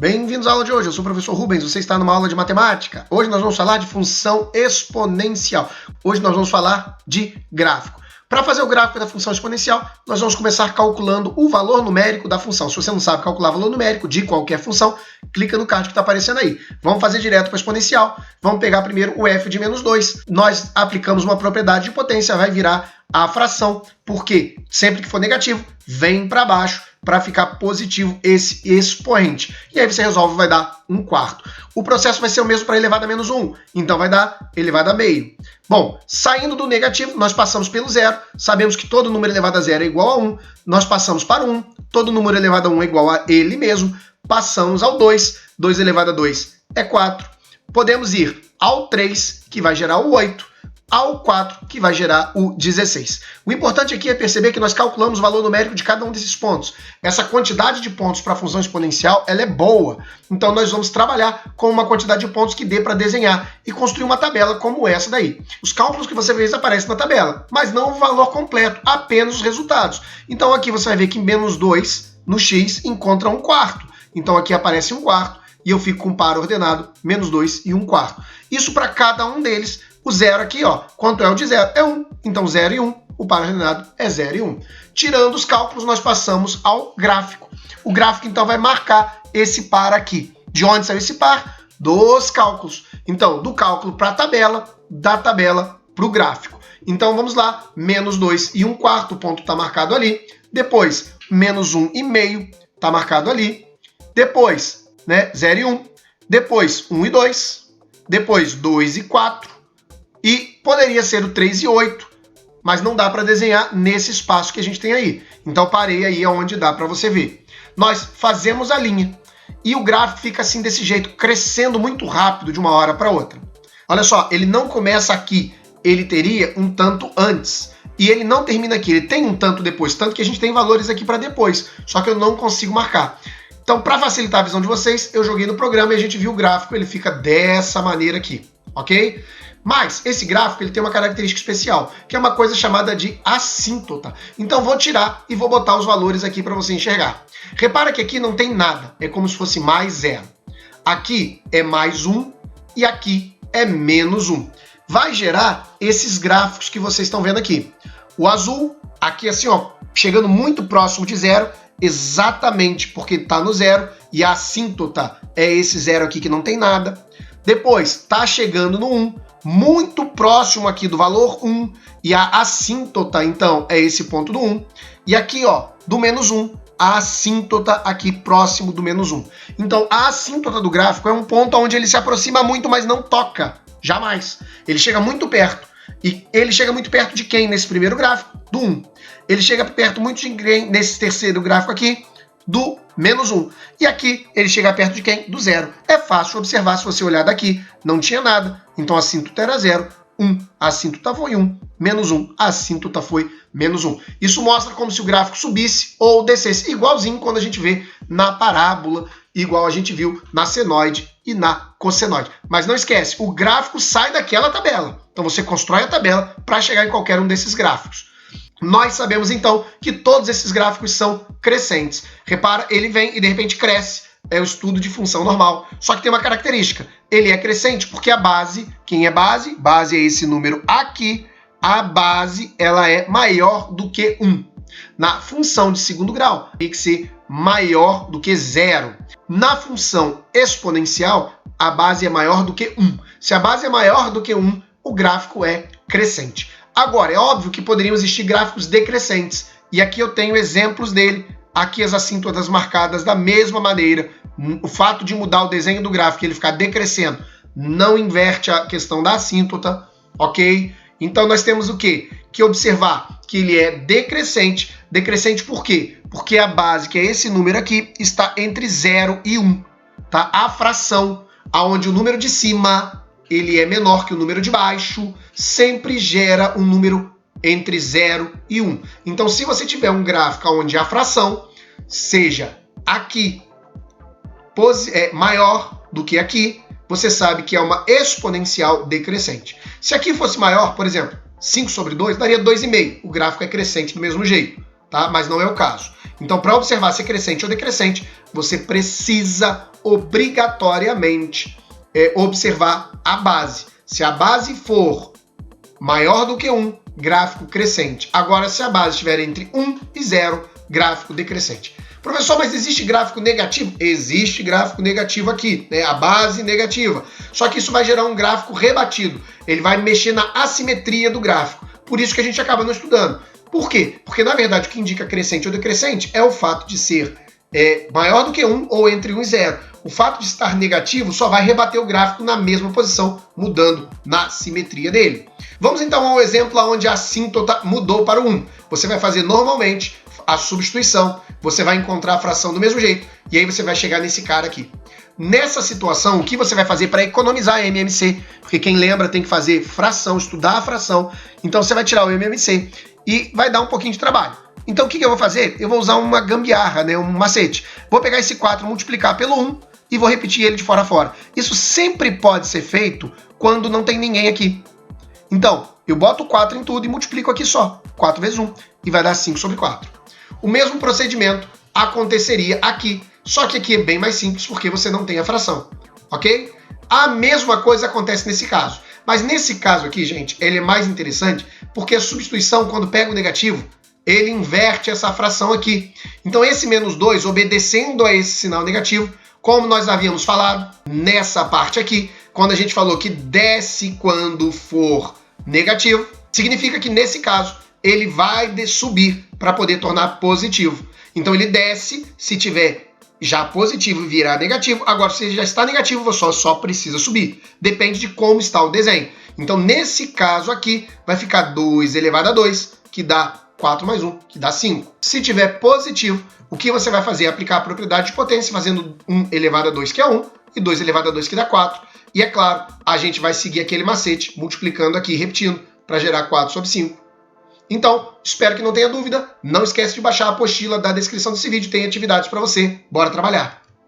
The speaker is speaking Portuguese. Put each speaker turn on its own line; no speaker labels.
Bem-vindos à aula de hoje, eu sou o professor Rubens, você está numa aula de matemática. Hoje nós vamos falar de função exponencial. Hoje nós vamos falar de gráfico. Para fazer o gráfico da função exponencial, nós vamos começar calculando o valor numérico da função. Se você não sabe calcular o valor numérico de qualquer função, clica no card que está aparecendo aí. Vamos fazer direto para a exponencial. Vamos pegar primeiro o f de menos 2. Nós aplicamos uma propriedade de potência, vai virar a fração, porque sempre que for negativo, vem para baixo para ficar positivo esse expoente. E aí você resolve, vai dar 1/4. O processo vai ser o mesmo para elevado a menos 1, então vai dar elevado a meio. Bom, saindo do negativo, nós passamos pelo zero, sabemos que todo número elevado a zero é igual a 1, nós passamos para 1, todo número elevado a 1 é igual a ele mesmo, passamos ao 2, 2 elevado a 2 é 4, podemos ir ao 3, que vai gerar o 8, ao 4, que vai gerar o 16. O importante aqui é perceber que nós calculamos o valor numérico de cada um desses pontos. Essa quantidade de pontos para a função exponencial, ela é boa. Então, nós vamos trabalhar com uma quantidade de pontos que dê para desenhar e construir uma tabela como essa daí. Os cálculos que você fez aparecem na tabela, mas não o valor completo, apenas os resultados. Então, aqui você vai ver que menos 2 no x encontra 1/4. Então, aqui aparece 1/4 e eu fico com um par ordenado, menos 2 e 1/4. Isso para cada um deles. O zero aqui, ó, quanto é o de zero? É 1. Então, 0 e 1. O par ordenado é 0 e 1. Tirando os cálculos, nós passamos ao gráfico. O gráfico, então, vai marcar esse par aqui. De onde saiu esse par? Dos cálculos. Então, do cálculo para a tabela, da tabela para o gráfico. Então, vamos lá. Menos 2 e 1/4, o ponto está marcado ali. Depois, menos 1,5, está marcado ali. Depois, 0 e 1. Depois, 1 e 2. Depois, 2 e 4. E poderia ser o 3 e 8, mas não dá para desenhar nesse espaço que a gente tem aí. Então parei aí onde dá para você ver. Nós fazemos a linha e o gráfico fica assim desse jeito, crescendo muito rápido de uma hora para outra. Olha só, ele não começa aqui, ele teria um tanto antes. E ele não termina aqui, ele tem um tanto depois, tanto que a gente tem valores aqui para depois, só que eu não consigo marcar. Então, para facilitar a visão de vocês, eu joguei no programa e a gente viu o gráfico, ele fica dessa maneira aqui, ok? Mas esse gráfico ele tem uma característica especial, que é uma coisa chamada de assíntota. Então vou tirar e vou botar os valores aqui para você enxergar. Repara que aqui não tem nada, é como se fosse mais 0. Aqui é mais 1 e aqui é menos 1. Vai gerar esses gráficos que vocês estão vendo aqui. O azul, aqui assim, ó, chegando muito próximo de 0, exatamente porque está no 0, e a assíntota é esse 0 aqui que não tem nada. Depois, está chegando no 1, muito próximo aqui do valor 1, e a assíntota, então, é esse ponto do 1. E aqui, ó, do menos 1, a assíntota aqui próximo do menos 1. Então, a assíntota do gráfico é um ponto onde ele se aproxima muito, mas não toca, jamais. Ele chega muito perto. E ele chega muito perto de quem nesse primeiro gráfico? Do 1. Ele chega perto muito de quem nesse terceiro gráfico aqui? Do menos 1. E aqui ele chega perto de quem? Do 0. É fácil observar, se você olhar daqui, não tinha nada. Então a assíntota era 0, 1, a assíntota foi 1, menos 1, a assíntota foi menos 1. Isso mostra como se o gráfico subisse ou descesse, igualzinho quando a gente vê na parábola, igual a gente viu na senoide e na cossenoide. Mas não esquece, o gráfico sai daquela tabela. Então você constrói a tabela para chegar em qualquer um desses gráficos. Nós sabemos, então, que todos esses gráficos são crescentes. Repara, ele vem e, de repente, cresce. É o estudo de função normal. Só que tem uma característica. Ele é crescente porque a base, quem é base? Base é esse número aqui. A base, ela é maior do que 1. Na função de segundo grau, tem que ser maior do que 0. Na função exponencial, a base é maior do que 1. Se a base é maior do que 1, o gráfico é crescente. Agora, é óbvio que poderiam existir gráficos decrescentes, e aqui eu tenho exemplos dele, aqui as assíntotas marcadas da mesma maneira. O fato de mudar o desenho do gráfico e ele ficar decrescendo não inverte a questão da assíntota, ok? Então nós temos o quê? Que observar que ele é decrescente. Decrescente por quê? Porque a base, que é esse número aqui, está entre 0 e 1, tá? A fração, onde o número de cima ele é menor que o número de baixo, sempre gera um número entre 0 e 1. Então, se você tiver um gráfico onde a fração seja aqui maior do que aqui, você sabe que é uma exponencial decrescente. Se aqui fosse maior, por exemplo, 5 sobre 2, daria 2,5. O gráfico é crescente do mesmo jeito, tá? Mas não é o caso. Então, para observar se é crescente ou decrescente, você precisa obrigatoriamente observar a base. Se a base for maior do que 1, gráfico crescente. Agora, se a base estiver entre 1 e 0, gráfico decrescente. Professor, mas existe gráfico negativo? Existe gráfico negativo aqui, né? A base negativa. Só que isso vai gerar um gráfico rebatido. Ele vai mexer na assimetria do gráfico. Por isso que a gente acaba não estudando. Por quê? Porque, na verdade, o que indica crescente ou decrescente é o fato de ser maior do que 1 ou entre 1 e 0. O fato de estar negativo só vai rebater o gráfico na mesma posição, mudando na simetria dele. Vamos então ao exemplo onde a assíntota mudou para o 1. Você vai fazer normalmente a substituição, você vai encontrar a fração do mesmo jeito, e aí você vai chegar nesse cara aqui. Nessa situação, o que você vai fazer para economizar a MMC? Porque quem lembra tem que fazer fração, estudar a fração. Então você vai tirar o MMC e vai dar um pouquinho de trabalho. Então o que eu vou fazer? Eu vou usar uma gambiarra, né, um macete. Vou pegar esse 4, multiplicar pelo 1 e vou repetir ele de fora a fora. Isso sempre pode ser feito quando não tem ninguém aqui. Então, eu boto 4 em tudo e multiplico aqui só. 4 vezes 1 e vai dar 5 sobre 4. O mesmo procedimento aconteceria aqui, só que aqui é bem mais simples porque você não tem a fração, ok? A mesma coisa acontece nesse caso. Mas nesse caso aqui, gente, ele é mais interessante porque a substituição, quando pega o negativo, ele inverte essa fração aqui. Então esse menos 2, obedecendo a esse sinal negativo, como nós havíamos falado nessa parte aqui, quando a gente falou que desce quando for negativo, significa que nesse caso ele vai subir para poder tornar positivo. Então ele desce, se tiver já positivo virar negativo, agora se ele já está negativo, você só precisa subir. Depende de como está o desenho. Então nesse caso aqui vai ficar 2 elevado a 2, que dá 4 mais 1, que dá 5. Se tiver positivo, o que você vai fazer é aplicar a propriedade de potência, fazendo 1 elevado a 2, que é 1, e 2 elevado a 2, que dá 4. E é claro, a gente vai seguir aquele macete, multiplicando aqui, repetindo, para gerar 4 sobre 5. Então, espero que não tenha dúvida. Não esquece de baixar a apostila da descrição desse vídeo, tem atividades para você. Bora trabalhar!